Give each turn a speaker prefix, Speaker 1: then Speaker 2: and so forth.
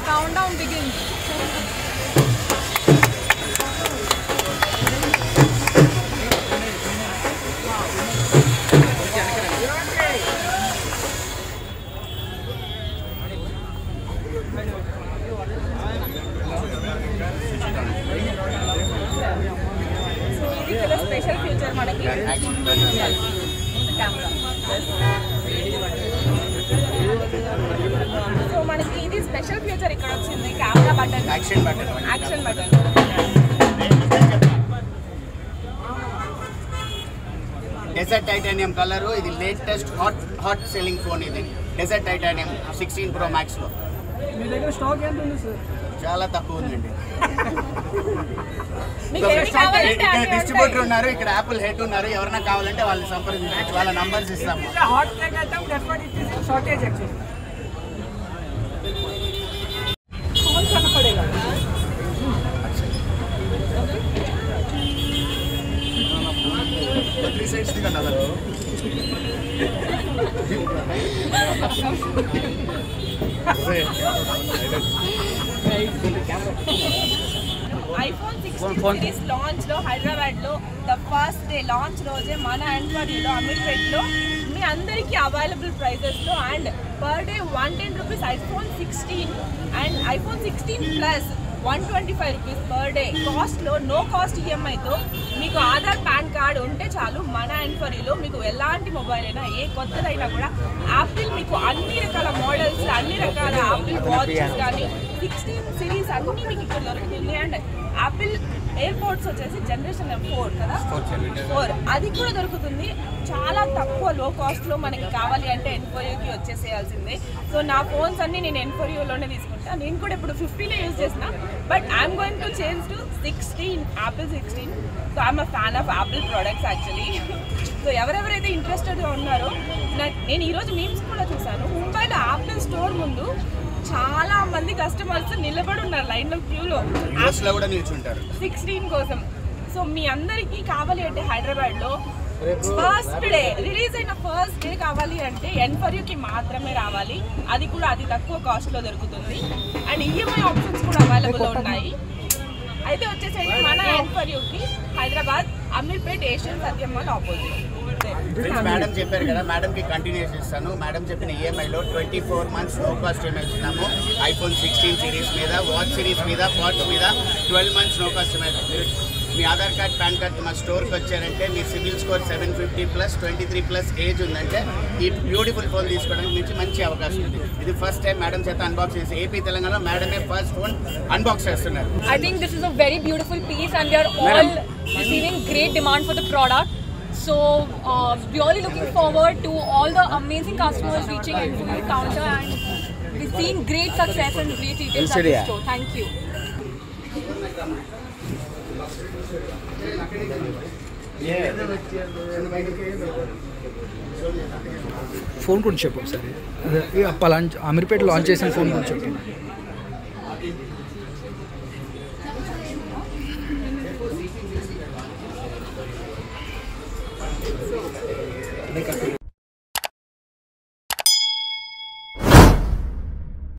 Speaker 1: Countdown begins. Special feature manaki camera. So manaki idi special feature ikkada vachindi camera button, action button.
Speaker 2: Desert Titanium color ఇది latest hot selling phone ఇది Desert Titanium 16 Pro Max లో
Speaker 3: మీ దగ్గర stock ఎంత ఉంది sir?
Speaker 2: చాలా తక్కువ ఉందండి.
Speaker 1: Distributor
Speaker 2: ఉన్నారు ఇక్కడ, యాపిల్ హెడ్ ఉన్నారు, ఎవరైనా కావాలంటే వాళ్ళని సంప్రదించవచ్చు, వాళ్ళ నంబర్స్ ఇస్తాము.
Speaker 3: Hot cake item that what it is shortage actually. कौन करना पड़ेगा?
Speaker 2: త్రీ సైడ్స్ దిగండి అలా.
Speaker 1: iPhone 16 series launch లో హైదరాబాద్ లో ద ఫస్ట్ డే లాంచ్ రోజే మన అండ్వాడీలో అమీర్పేట్ లో మీ అందరికీ అవైలబుల్ ప్రైజెస్ లో and per day 110 rupees iPhone 16 and iPhone 16 plus 125 rupees per day కాస్ట్లో నో కాస్ట్ ఈఎంఐతో మీకు ఆధార్ పాన్ కార్డ్ ఉంటే చాలు మన ఎన్ఫరీలో మీకు ఎలాంటి మొబైల్ అయినా ఏ కొత్తదైనా కూడా యాపిల్ మీకు అన్ని రకాల మోడల్స్ అన్ని రకాల యాపిల్ వాచెస్ కానీ 16 సిరీస్ అన్నీ మీకు ఇక్కడ దొరుకుతుంది అండ్ యాపిల్ ఎయిర్పోర్ట్స్ వచ్చేసి జనరేషన్ 4 కదా 4 అది కూడా దొరుకుతుంది చాలా తక్కువ లో కాస్ట్లో మనకి కావాలి అంటే ఎన్ఫోరియోకి వచ్చేసేయాల్సిందే. సో నా ఫోన్స్ అన్నీ నేను ఎన్ఫోరియోలోనే తీసుకుంటా. నేను కూడా ఇప్పుడు 15 యూజ్ చేసిన but I'm going to change to 16 Apple 16. So I'm a fan of Apple products actually. So ఎవరెవరైతే ఇంట్రెస్టెడ్గా ఉన్నారో నేను ఈరోజు మీమ్స్ కూడా చూసాను. ముంబైలో యాపిల్ స్టోర్ ముందు చాలా మంది కస్టమర్స్ నిలబడి ఉన్నారు లైన్లో క్యూలో 16 కోసం. సో మీ అందరికీ కావాలి అంటే హైదరాబాద్లో ఫస్ట్ డే రిలీజ్ అయిన ఫస్ట్ డే కావాలి అంటే ఎన్ఫర్యూకి మాత్రమే రావాలి. అది కూడా అతి తక్కువ కాస్ట్లో దొరుకుతుంది అండ్ ఈఎంఐ ఆప్షన్స్ కూడా అవైలబుల్ ఉన్నాయి. అయితే వచ్చేసరికి మన ఎన్ఫర్యూకి హైదరాబాద్ అమీర్పేట్ ఏషియన్ సత్యం మాల్ ఆపోజిట్.
Speaker 2: మేడం చెప్పారు కదా, మేడం కి కంటిన్యూస్ ఇస్తాను. మేడం చెప్పిన ఈఎంఐలో 24 months నో కాస్ట్ ఈఎంఐ ఇస్తున్నాము. iPhone 16 సిరీస్ మీద, వాచ్ సిరీస్ మీద, వాచ్ మీద 12 months నో కాస్ట్ ఈఎంఐ. మీ ఆధార్ కార్డ్ పాన్ కార్డ్ మా స్టోర్కి వచ్చారంటే మీ సిబిల్ స్కోర్ 750+ 23+ ఏజ్ ఉందంటే ఈ బ్యూటిఫుల్ ఫోన్ తీసుకోవడానికి నుంచి మంచి అవకాశం ఉంది. ఇది ఫస్ట్ టైం మేడం చేత అన్బాక్స్ చేసి ఏపీ తెలంగాణ మేడమే ఫస్ట్ ఫోన్ అన్బాక్స్ చేస్తున్నారు.
Speaker 4: I think this is a very beautiful piece and we are all receiving great demand for the product. So really looking forward to all the amazing customers reaching into the counter and we've seen great success and great retails at the store. Thank you.
Speaker 3: Phone గురించి చెప్పు ఒకసారి. అదే Ameerpet launch చేసిన phone గురించి చెప్పు.